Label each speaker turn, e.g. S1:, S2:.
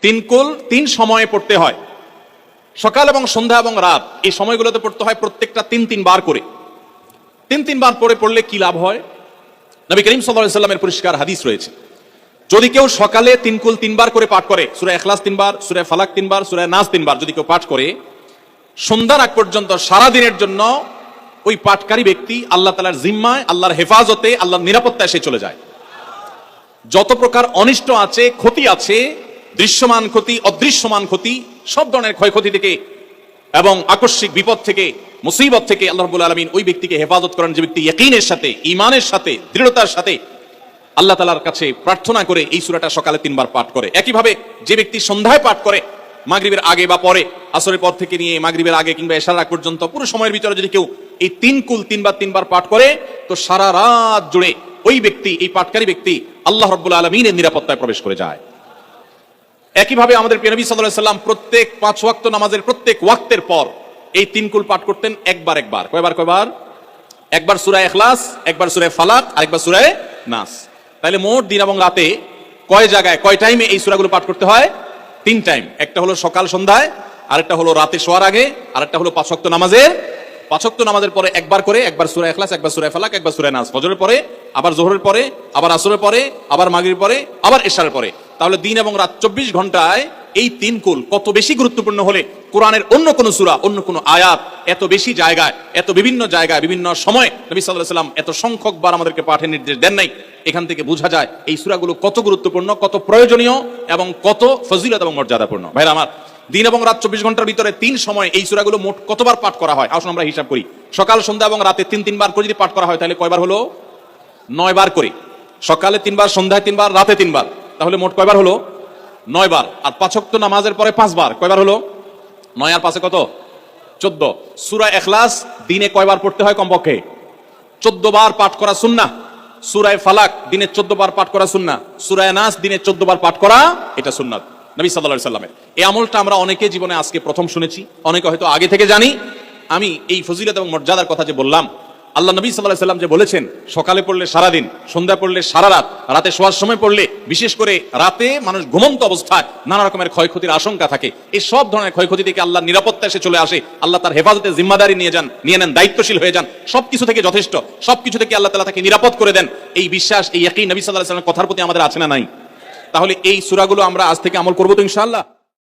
S1: তিন কুল তিন সময়ে পড়তে হয়, সকাল এবং সন্ধ্যা এবং রাত, এই সময়গুলোতে পড়তে হয় প্রত্যেকটা তিন বার করে। তিন বার পড়লে কি লাভ হয়? নবী করিম সাল্লাল্লাহু আলাইহি ওয়াসাল্লামের পরিষ্কার হাদিস রয়েছে, যদি কেউ সকালে তিন কুল তিনবার করে পাঠ করে, সূরা ইখলাস তিনবার, সূরা ফালাক তিনবার, সূরা নাস তিনবার যদি কেউ পাঠ করে, সন্ধ্যার আগ পর্যন্ত সারা দিনের জন্য ওই পাঠকারী ব্যক্তি আল্লাহ তাআলার জিম্মায়, আল্লাহর হেফাজতে, আল্লাহর নিরাপত্তায় সে চলে যায়। যত প্রকার অনিষ্ট আছে, ক্ষতি আছে, দৃশ্যমান ক্ষতি, অদৃশ্যমান ক্ষতি, সব ধরনের ক্ষয়ক্ষতি থেকে এবং আকস্মিক বিপদ থেকে, মুসিবত থেকে আল্লাহ রাব্বুল আলামিন ওই ব্যক্তিকে হেফাজত করেন, যে ব্যক্তি ইয়াকিনের সাথে, ঈমানের সাথে, দৃঢ়তার সাথে আল্লাহ তাআলার কাছে প্রার্থনা করে এই সূরাটা সকালে তিনবার পাঠ করে। একইভাবে যে ব্যক্তি সন্ধ্যায় পাঠ করে, মাগরিবের আগে বা পরে, আসরের পর থেকে নিয়ে মাগরিবের আগে কিংবা এশার আগ পর্যন্ত পুরো সময়ের ভিতরে যদি কেউ এই তিন কুল তিনবার পাঠ করে, তো সারা রাত জুড়ে ওই ব্যক্তি, এই পাঠকারী ব্যক্তি আল্লাহ রাব্বুল আলামিনের নিরাপত্তায় প্রবেশ করে যায়। একইভাবে আমাদের প্রিয় নবী সাল্লাল্লাহু আলাইহি ওয়াসাল্লাম প্রত্যেক 5 ওয়াক্ত নামাজের প্রত্যেক ওয়াক্তের পর এই তিন কুল পাঠ করতেন একবার। কয়বার? একবার সূরা ইখলাস, একবার সূরা ফালাক, আরেকবার সূরা নাস। তাহলে মোট দিন এবং রাতে কয় জায়গায়, কয় টাইমে এই সূরাগুলো পাঠ করতে হয়? 3 টাইম। একটা হলো সকাল সন্ধ্যায়, আরেকটা হলো রাতে শোয়ার আগে, আরেকটা হলো 5 ওয়াক্ত নামাজের পরে একবার করে, একবার সূরা ইখলাস, একবার সূরা ফালাক, একবার সূরা নাস। ফজরের পরে, আবার যোহরের পরে, আবার আসরের পরে, আবার মাগরিবের পরে, আবার এশারের পরে। তাহলে দিন এবং রাত 24 ঘন্টায় এই তিন কুল কত বেশি গুরুত্বপূর্ণ হলে কোরআনের অন্য কোন সূরা, অন্য কোন আয়াত এত বেশি জায়গায়, এত বিভিন্ন জায়গায়, বিভিন্ন সময় নবী সাল্লাল্লাহু আলাইহি ওয়াসাল্লাম এত সংখ্যক বার আমাদেরকে পাঠের নির্দেশ দেন নাই। এখান থেকে বোঝা যায় এই সূরাগুলো কত গুরুত্বপূর্ণ, কত প্রয়োজনীয় এবং কত ফজিলত এবং মর্যাদাপূর্ণ। ভাইরা আমার, দিন এবং রাত 24 ঘন্টার ভিতরে 3 সময় এই সূরাগুলো মোট কতবার পাঠ করা হয়? আসুন আমরা হিসাব করি। সকাল, সন্ধ্যা এবং রাতে তিন বার করে যদি পাঠ করা হয়, তাহলে কয়বার হলো? 9 বার করে। সকালে 3 বার, সন্ধ্যায় 3 বার, রাতে 3 বার, তাহলে মোট কয়বার হলো? 9 বার। আর 5 ওয়াক্ত নামাজের পরে 5 বার, কয়বার হলো? 9 আর 5 কত? 14। সূরা ইখলাস দিনে কয়বার পড়তে হয়? কমপক্ষে 14 বার পাঠ করা সুন্নাহ। সূরা ফালাক দিনে 14 বার পাঠ করা সুন্নাহ। সূরা নাস দিনে 14 বার পাঠ করা, এটা সুন্নাত নবী সাল্লাল্লাহু আলাইহি ওয়াসাল্লামের। এই আমলটা আমরা অনেকে জীবনে আজকে প্রথম শুনেছি, অনেকে হয়তো আগে থেকে জানি। আমি এই ফজিলত এবং মর্যাদার কথা যে বললাম, আল্লাহ নবী সাল্লাল্লাহু আলাইহি ওয়াসাল্লাম যে বলেছেন, সকালে পড়লে সারা দিন, সন্ধ্যায় পড়লে সারা রাত, রাতে শোয়ার সময় পড়লে, বিশেষ করে রাতে মানুষ ঘুমন্ত অবস্থায় নানা রকমের ক্ষয়ক্ষতির আশঙ্কা থাকে, এই সব ধরনের ক্ষয়ক্ষতি থেকে আল্লাহর নিরাপত্তা এসে চলে আসে। আল্লাহ তার হেফাজতে জিম্মাদারি নিয়ে নেন, দায়িত্বশীল হয়ে যান, সবকিছু থেকে যথেষ্ট, সবকিছু থেকে আল্লাহ তাআলা তাকে নিরাপদ করে দেন। এই বিশ্বাস, এই ইয়াকিন নবী সাল্লাল্লাহু আলাইহি ওয়াসাল্লামের কথার প্রতি আমাদের আছে না নাই? তাহলে এই সূরাগুলো আমরা আজ থেকে আমল করব তো ইনশাআল্লাহ।